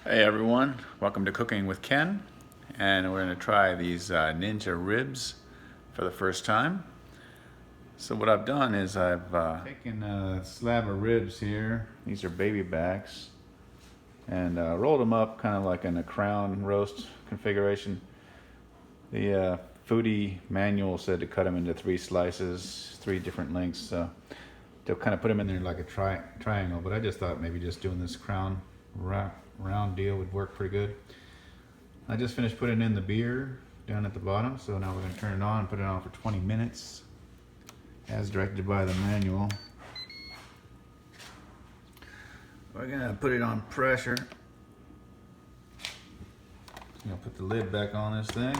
Hey everyone, welcome to Cooking with Ken, and we're going to try these Ninja ribs for the first time. So what I've done is I've taken a slab of ribs here, these are Babybacks, and rolled them up kind of like in a crown roast configuration. The foodie manual said to cut them into 3 slices, 3 different lengths, so to kind of put them in there like a triangle, but I just thought maybe just doing this crown round deal would work pretty good. I just finished putting in the beer down at the bottom, so now we're going to turn it on and put it on for 20 minutes as directed by the manual. We're going to put it on pressure. I'll put the lid back on this thing.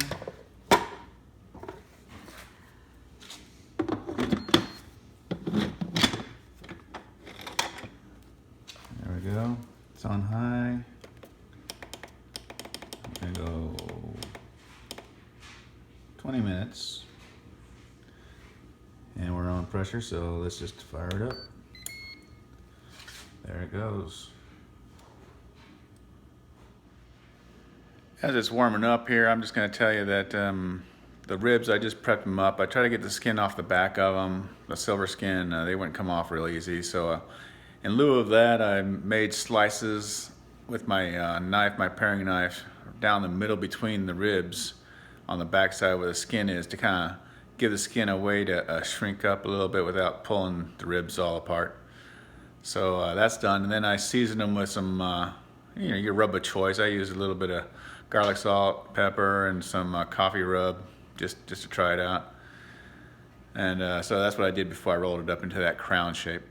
There we go. It's on high. I'm gonna go 20 minutes. And we're on pressure, so let's just fire it up. There it goes. As it's warming up here, I'm just going to tell you that the ribs, I just prepped them up. I try to get the skin off the back of them, the silver skin. They wouldn't come off real easy. So in lieu of that, I made slices with my knife, my paring knife, down the middle between the ribs on the back side where the skin is, to kind of give the skin a way to shrink up a little bit without pulling the ribs all apart. So that's done, and then I season them with some, your rub of choice. I use a little bit of garlic salt, pepper, and some coffee rub just to try it out. And so that's what I did before I rolled it up into that crown shape.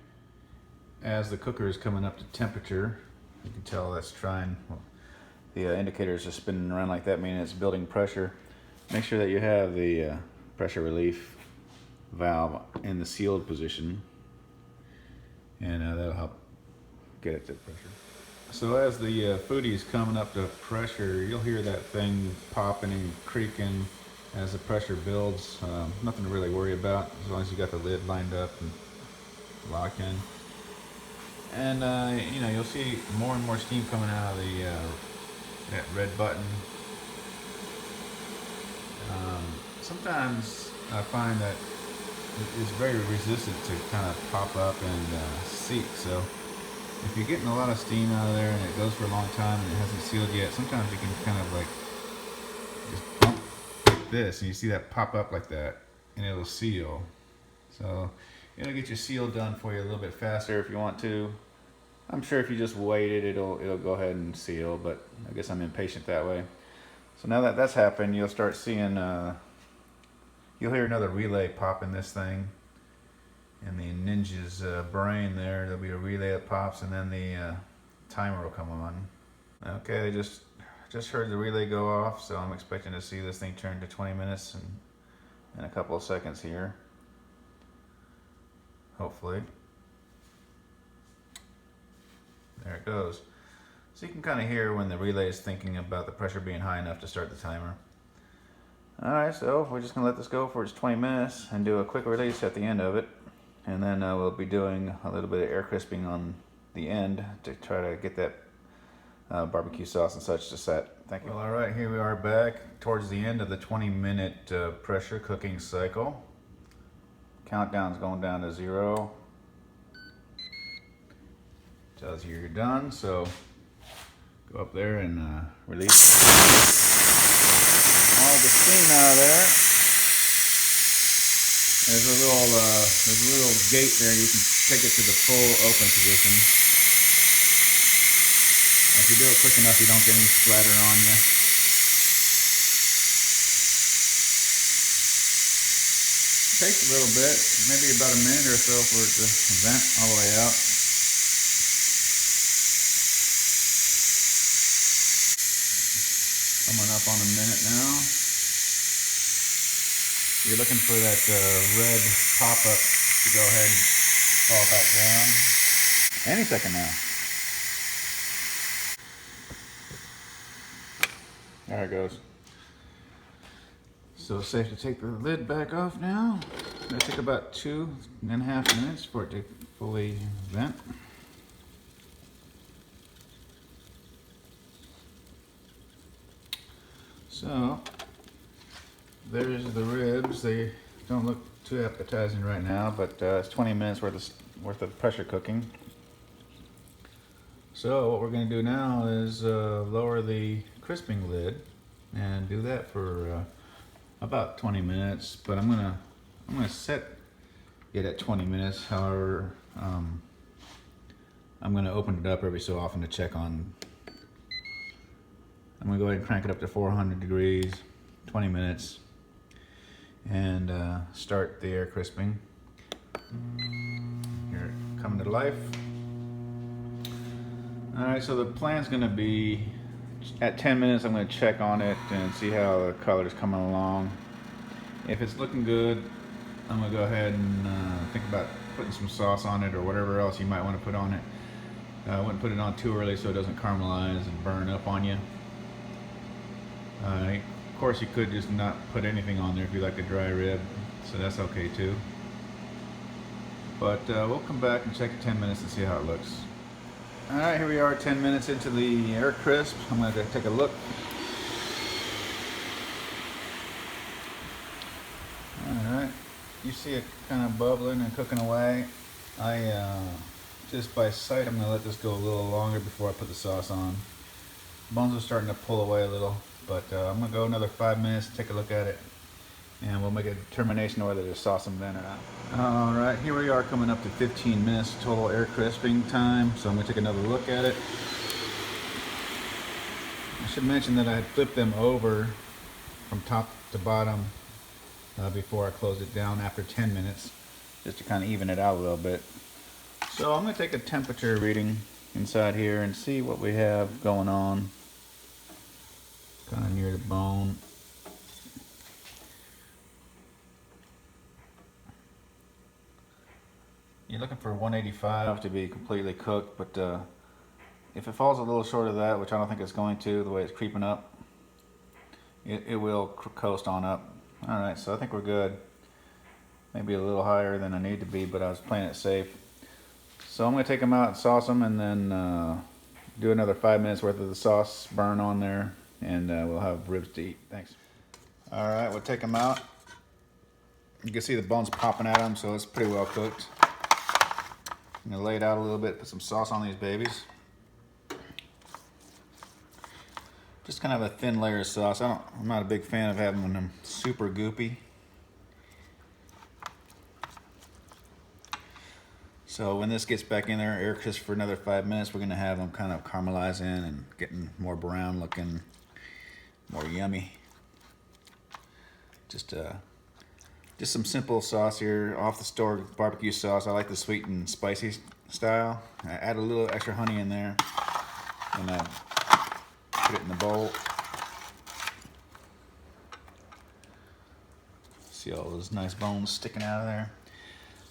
As the cooker is coming up to temperature, you can tell that's trying. Well, the indicators are spinning around like that, meaning it's building pressure. Make sure that you have the pressure relief valve in the sealed position, and that'll help get it to pressure. So as the foodie is coming up to pressure, you'll hear that thing popping and creaking as the pressure builds. Nothing to really worry about as long as you got the lid lined up and locked in. And you'll see more and more steam coming out of that red button. Sometimes I find that it's very resistant to kind of pop up and seep. So if you're getting a lot of steam out of there and it goes for a long time and it hasn't sealed yet, sometimes you can kind of like just bump like this and you see that pop up like that and it'll seal. So it'll get your seal done for you a little bit faster if you want to. I'm sure if you just waited, it'll go ahead and seal, but I guess I'm impatient that way. So now that that's happened, you'll start seeing, you'll hear another relay pop in this thing. In the Ninja's brain there'll be a relay that pops, and then the timer will come on. Okay, I just heard the relay go off, so I'm expecting to see this thing turn to 20 minutes in a couple of seconds here. Hopefully. There it goes. So you can kind of hear when the relay is thinking about the pressure being high enough to start the timer. Alright, so we're just going to let this go for its 20 minutes and do a quick release at the end of it. And then we'll be doing a little bit of air crisping on the end to try to get that barbecue sauce and such to set. Thank you. Well, alright, here we are back towards the end of the 20-minute pressure cooking cycle. Countdown's going down to 0. Tells you you're done, so go up there and release all the steam out of there. There's a little gate there. You can take it to the full open position. If you do it quick enough, you don't get any splatter on you. It takes a little bit, maybe about a minute or so for it to vent all the way out. Coming up on a minute now. You're looking for that red pop-up to go ahead and fall back down. Any second now. There it goes. So it's safe to take the lid back off now. It'll take about 2.5 minutes for it to fully vent. So there's the ribs. They don't look too appetizing right now, but it's 20 minutes worth of pressure cooking. So what we're going to do now is lower the crisping lid and do that for about 20 minutes. But I'm gonna set it at 20 minutes. However, I'm going to open it up every so often to check on. I'm going to go ahead and crank it up to 400 degrees, 20 minutes, and start the air crisping. Here, coming to life. Alright, so the plan's going to be at 10 minutes I'm going to check on it and see how the color's coming along. If it's looking good, I'm going to go ahead and think about putting some sauce on it or whatever else you might want to put on it. I wouldn't put it on too early so it doesn't caramelize and burn up on you. Of course, you could just not put anything on there if you like a dry rib, so that's okay too. But we'll come back and check it 10 minutes and see how it looks. Alright, here we are 10 minutes into the air crisp. I'm going to take a look. Alright, you see it kind of bubbling and cooking away. Just by sight, I'm going to let this go a little longer before I put the sauce on. Bones are starting to pull away a little, but I'm going to go another 5 minutes, take a look at it, and we'll make a determination of whether to sauce them then or not. Alright, here we are coming up to 15 minutes total air crisping time, so I'm going to take another look at it. I should mention that I had flipped them over from top to bottom before I closed it down after 10 minutes, just to kind of even it out a little bit. So I'm going to take a temperature reading inside here and see what we have going on. Kind of near the bone. You're looking for 185 to be completely cooked, but if it falls a little short of that, which I don't think it's going to, the way it's creeping up, it will coast on up. Alright, so I think we're good. Maybe a little higher than I need to be, but I was playing it safe. So I'm going to take them out and sauce them, and then do another 5 minutes worth of the sauce burn on there, and we'll have ribs to eat. Thanks. Alright, we'll take them out. You can see the bones popping at them, so it's pretty well cooked. I'm going to lay it out a little bit, put some sauce on these babies. Just kind of a thin layer of sauce. I'm not a big fan of having them super goopy. So when this gets back in there, air crisp for another 5 minutes, we're gonna have them kind of caramelizing and getting more brown looking, more yummy. Just some simple sauce here, off the store barbecue sauce. I like the sweet and spicy style. I add a little extra honey in there, and put it in the bowl. See all those nice bones sticking out of there.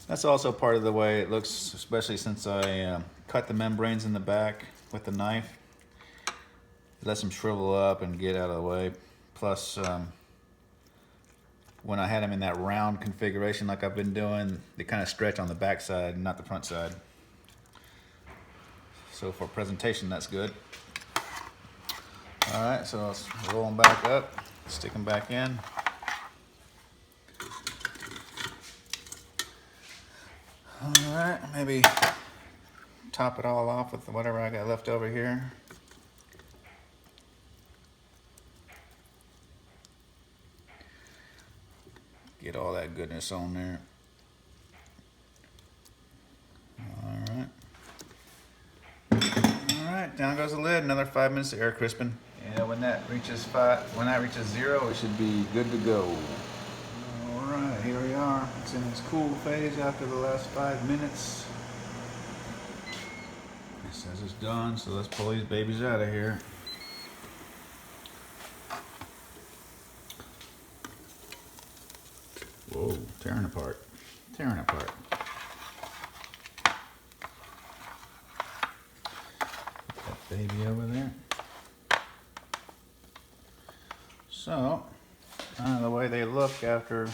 That's also part of the way it looks, especially since I cut the membranes in the back with the knife. It lets them shrivel up and get out of the way. Plus, when I had them in that round configuration like I've been doing, they kind of stretch on the back side, not the front side. So for presentation, that's good. Alright, so let's roll them back up, stick them back in. Alright, maybe top it all off with whatever I got left over here. Get all that goodness on there. Alright. Alright, down goes the lid. Another 5 minutes of air crisping. And when that reaches 0, it should be good to go. Alright, here we are. It's in its cool phase after the last 5 minutes. It says it's done, so let's pull these babies out of here. Whoa, tearing apart. Tearing apart. Put that baby over there. So, the way they look after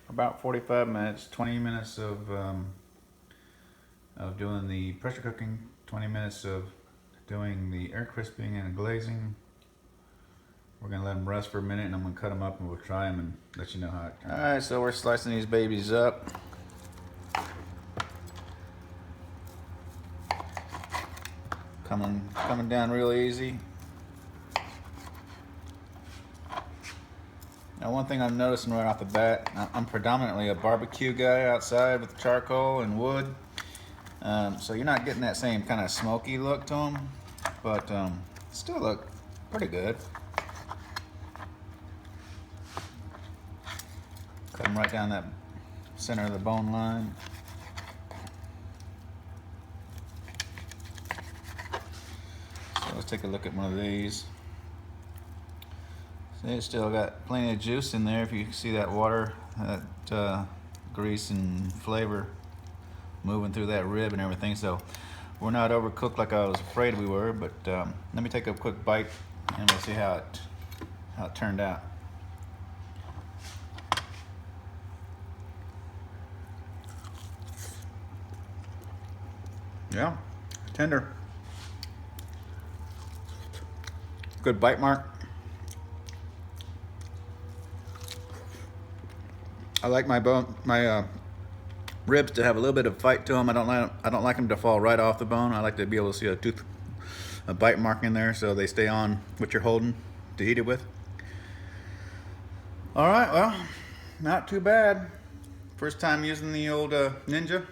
about 45 minutes, 20 minutes of doing the pressure cooking, 20 minutes of doing the air crisping and glazing. We're gonna let them rest for a minute, and I'm gonna cut them up, and we'll try them and let you know how it turns out. All right, so we're slicing these babies up. Coming down real easy. Now, one thing I'm noticing right off the bat, I'm predominantly a barbecue guy outside with charcoal and wood, so you're not getting that same kind of smoky look to them, but still look pretty good. Cut them right down that center of the bone line. So let's take a look at one of these. So it's still got plenty of juice in there. If you see that water, that grease and flavor moving through that rib and everything. So we're not overcooked like I was afraid we were. But let me take a quick bite and we'll see how it turned out. Yeah, tender. Good bite mark. I like my ribs to have a little bit of fight to them. I don't like them to fall right off the bone. I like to be able to see a bite mark in there, so they stay on what you're holding to eat it with. All right, well, not too bad. First time using the old Ninja.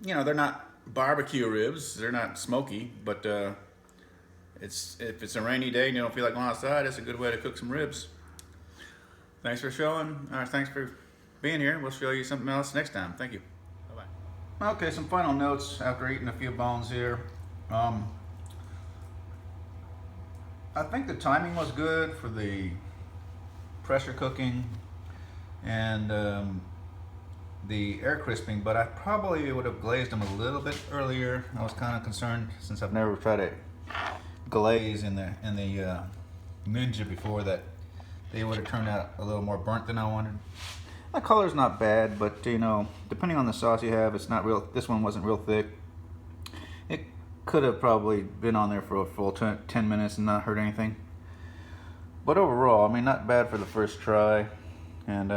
You know, they're not barbecue ribs. They're not smoky, but if it's a rainy day and you don't feel like going outside, it's a good way to cook some ribs. Thanks for showing. Thanks for being here. We'll show you something else next time. Thank you. Bye-bye. Okay, some final notes after eating a few bones here. I think the timing was good for the pressure cooking and the air crisping, but I probably would have glazed them a little bit earlier. I was kind of concerned since I've never tried to glaze in the Ninja before that they would have turned out a little more burnt than I wanted. The color's not bad, but you know, depending on the sauce you have, it's not real. This one wasn't real thick. It could have probably been on there for a full 10 minutes and not hurt anything. But overall, I mean, not bad for the first try, and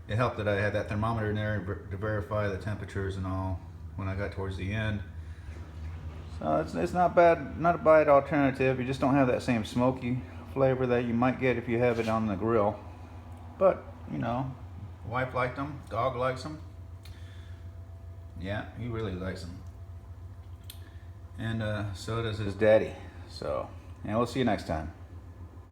it helped that I had that thermometer in there to verify the temperatures and all when I got towards the end. So it's not bad, not a bad alternative. You just don't have that same smoky flavor that you might get if you have it on the grill. But you know, wife liked them, dog likes them. Yeah, he really likes them, and so does his daddy. So, and we'll see you next time.